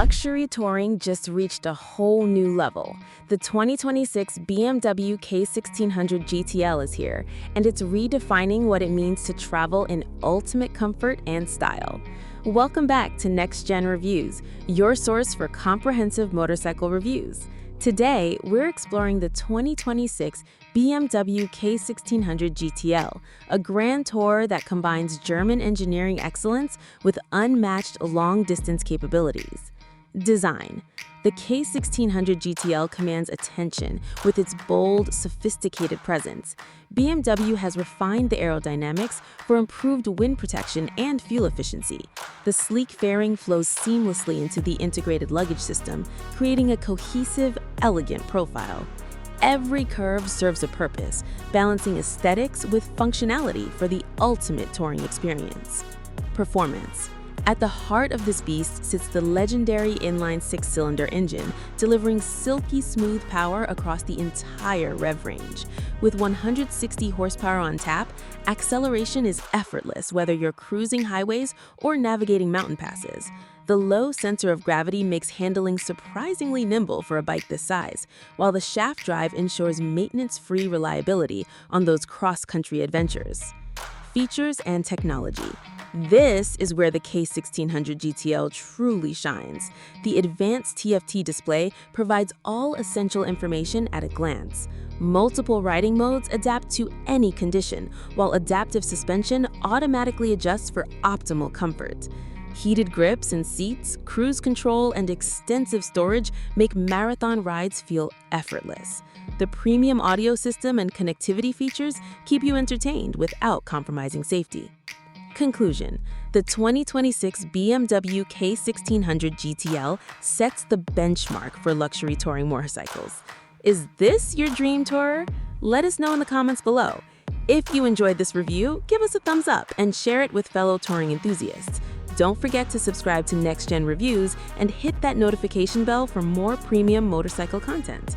Luxury touring just reached a whole new level. The 2026 BMW K1600 GTL is here, and it's redefining what it means to travel in ultimate comfort and style. Welcome back to Next Gen Reviews, your source for comprehensive motorcycle reviews. Today, we're exploring the 2026 BMW K1600 GTL, a grand tour that combines German engineering excellence with unmatched long-distance capabilities. Design. The K1600 GTL commands attention with its bold, sophisticated presence. BMW has refined the aerodynamics for improved wind protection and fuel efficiency. The sleek fairing flows seamlessly into the integrated luggage system, creating a cohesive, elegant profile. Every curve serves a purpose, balancing aesthetics with functionality for the ultimate touring experience. Performance. At the heart of this beast sits the legendary inline six-cylinder engine, delivering silky smooth power across the entire rev range. With 160 horsepower on tap, acceleration is effortless whether you're cruising highways or navigating mountain passes. The low center of gravity makes handling surprisingly nimble for a bike this size, while the shaft drive ensures maintenance-free reliability on those cross-country adventures. Features and technology. This is where the K1600 GTL truly shines. The advanced TFT display provides all essential information at a glance. Multiple riding modes adapt to any condition, while adaptive suspension automatically adjusts for optimal comfort. Heated grips and seats, cruise control, and extensive storage make marathon rides feel effortless. The premium audio system and connectivity features keep you entertained without compromising safety. Conclusion. The 2026 BMW K1600 GTL sets the benchmark for luxury touring motorcycles. Is this your dream tourer? Let us know in the comments below. If you enjoyed this review, give us a thumbs up and share it with fellow touring enthusiasts. Don't forget to subscribe to Next Gen Reviews and hit that notification bell for more premium motorcycle content.